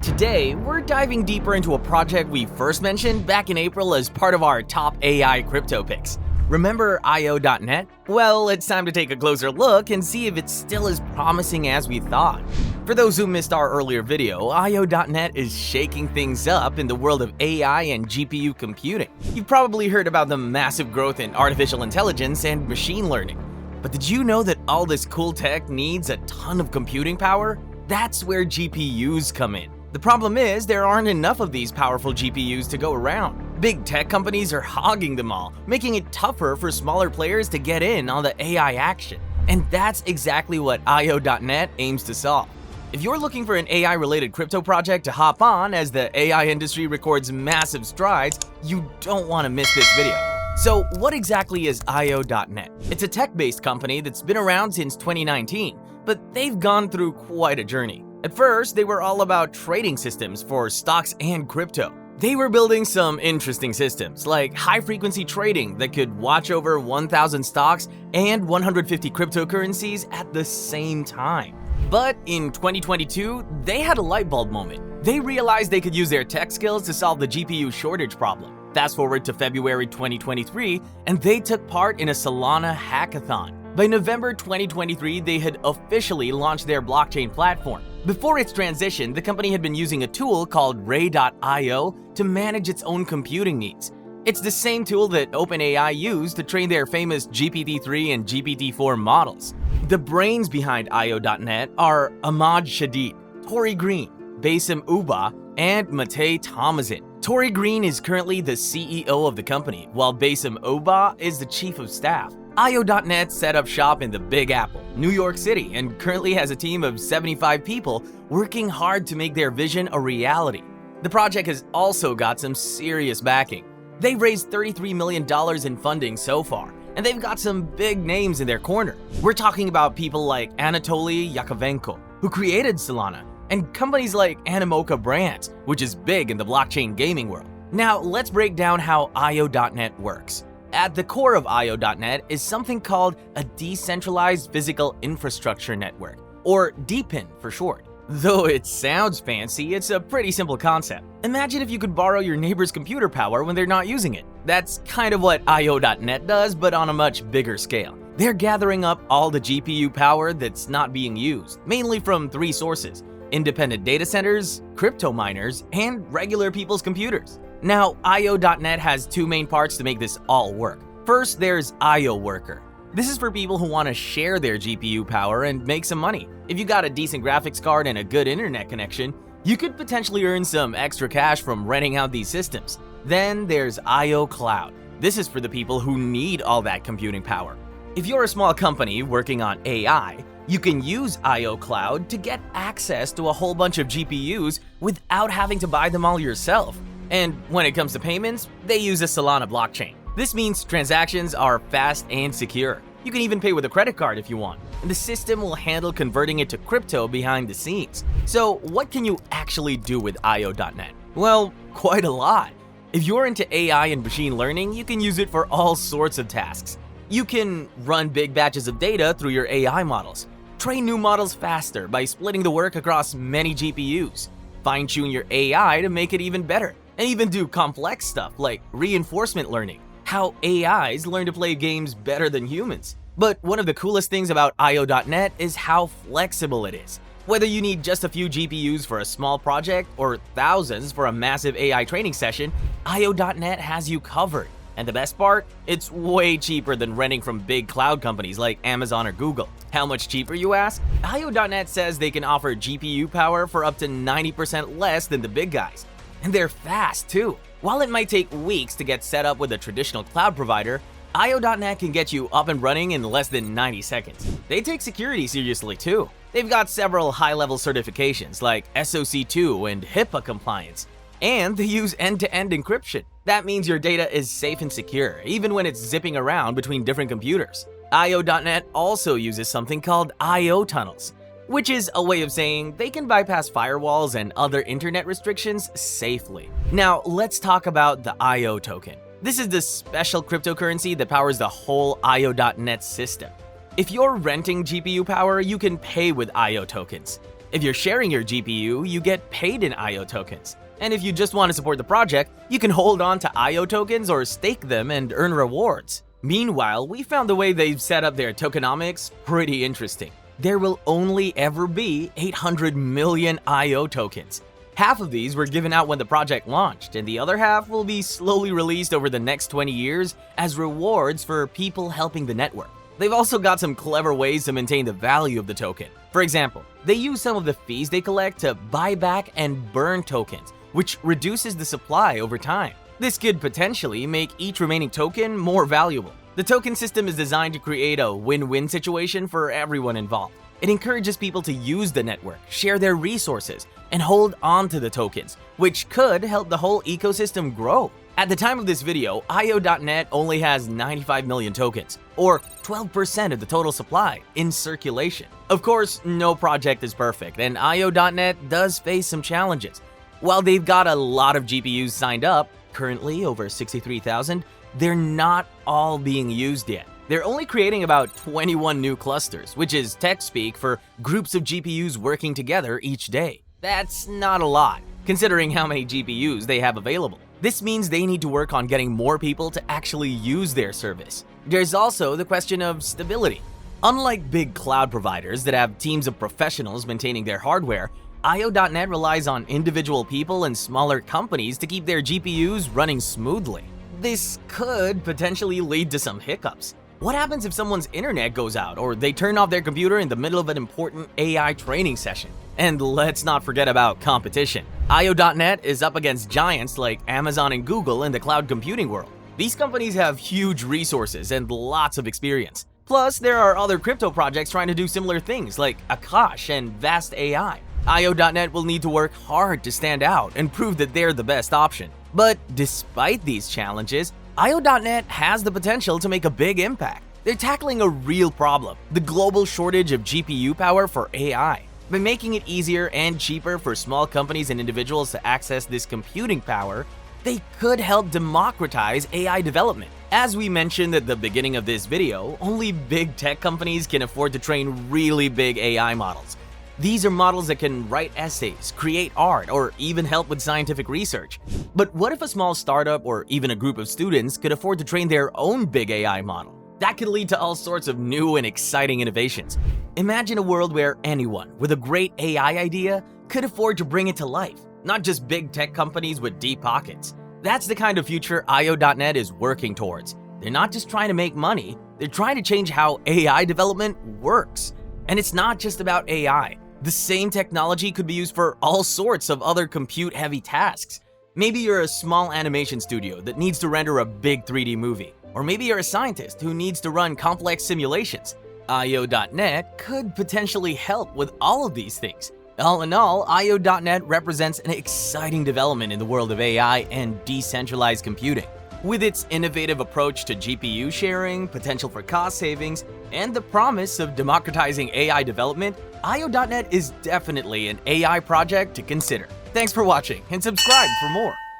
Today, we're diving deeper into a project we first mentioned back in April as part of our top AI crypto picks. Remember IO.net? Well, it's time to take a closer look and see if it's still as promising as we thought. For those who missed our earlier video, IO.net is shaking things up in the world of AI and GPU computing. You've probably heard about the massive growth in artificial intelligence and machine learning. But did you know that all this cool tech needs a ton of computing power? That's where GPUs come in. The problem is there aren't enough of these powerful GPUs to go around. Big tech companies are hogging them all, making it tougher for smaller players to get in on the AI action. And that's exactly what IO.net aims to solve. If you're looking for an AI-related crypto project to hop on as the AI industry records massive strides, you don't want to miss this video. So what exactly is IO.net? It's a tech-based company that's been around since 2019, but they've gone through quite a journey. At first, they were all about trading systems for stocks and crypto. They were building some interesting systems, like high-frequency trading that could watch over 1,000 stocks and 150 cryptocurrencies at the same time. But in 2022, they had a light bulb moment. They realized they could use their tech skills to solve the GPU shortage problem. Fast forward to February 2023, and they took part in a Solana hackathon. By November 2023, they had officially launched their blockchain platform. Before its transition, the company had been using a tool called Ray.io to manage its own computing needs. It's the same tool that OpenAI used to train their famous GPT-3 and GPT-4 models. The brains behind IO.net are Ahmad Shadid, Tori Green, Bassem Uba, and Matej Tomazin. Tori Green is currently the CEO of the company, while Bassem Uba is the chief of staff. IO.net set up shop in the Big Apple, New York City, and currently has a team of 75 people working hard to make their vision a reality. The project has also got some serious backing. They've raised $33 million in funding so far, and they've got some big names in their corner. We're talking about people like Anatoly Yakovenko, who created Solana, and companies like Animoca Brands, which is big in the blockchain gaming world. Now, let's break down how IO.net works. At the core of IO.net is something called a Decentralized Physical Infrastructure Network, or DePIN for short. Though it sounds fancy, it's a pretty simple concept. Imagine if you could borrow your neighbor's computer power when they're not using it. That's kind of what IO.net does, but on a much bigger scale. They're gathering up all the GPU power that's not being used, mainly from three sources: independent data centers, crypto miners, and regular people's computers. Now, IO.net has two main parts to make this all work. First, there's IO Worker. This is for people who want to share their GPU power and make some money. If you got a decent graphics card and a good internet connection, you could potentially earn some extra cash from renting out these systems. Then there's IO Cloud. This is for the people who need all that computing power. If you're a small company working on AI, you can use IO Cloud to get access to a whole bunch of GPUs without having to buy them all yourself. And when it comes to payments, they use a Solana blockchain. This means transactions are fast and secure. You can even pay with a credit card if you want, and the system will handle converting it to crypto behind the scenes. So what can you actually do with IO.net? Well, quite a lot. If you're into AI and machine learning, you can use it for all sorts of tasks. You can run big batches of data through your AI models, train new models faster by splitting the work across many GPUs, fine-tune your AI to make it even better, and even do complex stuff like reinforcement learning, how AIs learn to play games better than humans. But one of the coolest things about IO.net is how flexible it is. Whether you need just a few GPUs for a small project or thousands for a massive AI training session, IO.net has you covered. And the best part? It's way cheaper than renting from big cloud companies like Amazon or Google. How much cheaper, you ask? IO.net says they can offer GPU power for up to 90% less than the big guys. And they're fast too. While it might take weeks to get set up with a traditional cloud provider, IO.net can get you up and running in less than 90 seconds. They take security seriously too. They've got several high-level certifications like SOC2 and HIPAA compliance. And they use end-to-end encryption. That means your data is safe and secure, even when it's zipping around between different computers. IO.net also uses something called IO tunnels, which is a way of saying they can bypass firewalls and other internet restrictions safely. Now, let's talk about the IO token. This is the special cryptocurrency that powers the whole IO.net system. If you're renting GPU power, you can pay with IO tokens. If you're sharing your GPU, you get paid in IO tokens. And if you just want to support the project, you can hold on to IO tokens or stake them and earn rewards. Meanwhile, we found the way they've set up their tokenomics pretty interesting. There will only ever be 800 million IO tokens. Half of these were given out when the project launched, and the other half will be slowly released over the next 20 years as rewards for people helping the network. They've also got some clever ways to maintain the value of the token. For example, they use some of the fees they collect to buy back and burn tokens, which reduces the supply over time. This could potentially make each remaining token more valuable. The token system is designed to create a win-win situation for everyone involved. It encourages people to use the network, share their resources, and hold on to the tokens, which could help the whole ecosystem grow. At the time of this video, IO.net only has 95 million tokens, or 12% of the total supply, in circulation. Of course, no project is perfect, and IO.net does face some challenges. While they've got a lot of GPUs signed up, currently over 63,000, they're not all being used yet. They're only creating about 21 new clusters, which is tech speak for groups of GPUs working together each day. That's not a lot, considering how many GPUs they have available. This means they need to work on getting more people to actually use their service. There's also the question of stability. Unlike big cloud providers that have teams of professionals maintaining their hardware, IO.net relies on individual people and smaller companies to keep their GPUs running smoothly. This could potentially lead to some hiccups. What happens if someone's internet goes out or they turn off their computer in the middle of an important AI training session? And let's not forget about competition. IO.net is up against giants like Amazon and Google in the cloud computing world. These companies have huge resources and lots of experience. Plus, there are other crypto projects trying to do similar things like Akash and Vast AI. IO.net will need to work hard to stand out and prove that they're the best option. But despite these challenges, IO.net has the potential to make a big impact. They're tackling a real problem, the global shortage of GPU power for AI. By making it easier and cheaper for small companies and individuals to access this computing power, they could help democratize AI development. As we mentioned at the beginning of this video, only big tech companies can afford to train really big AI models. These are models that can write essays, create art, or even help with scientific research. But what if a small startup or even a group of students could afford to train their own big AI model? That could lead to all sorts of new and exciting innovations. Imagine a world where anyone with a great AI idea could afford to bring it to life, not just big tech companies with deep pockets. That's the kind of future IO.net is working towards. They're not just trying to make money, they're trying to change how AI development works. And it's not just about AI. The same technology could be used for all sorts of other compute-heavy tasks. Maybe you're a small animation studio that needs to render a big 3D movie. Or maybe you're a scientist who needs to run complex simulations. IO.net could potentially help with all of these things. All in all, IO.net represents an exciting development in the world of AI and decentralized computing. With its innovative approach to GPU sharing, potential for cost savings, and the promise of democratizing AI development, IO.net is definitely an AI project to consider. Thanks for watching, and subscribe for more.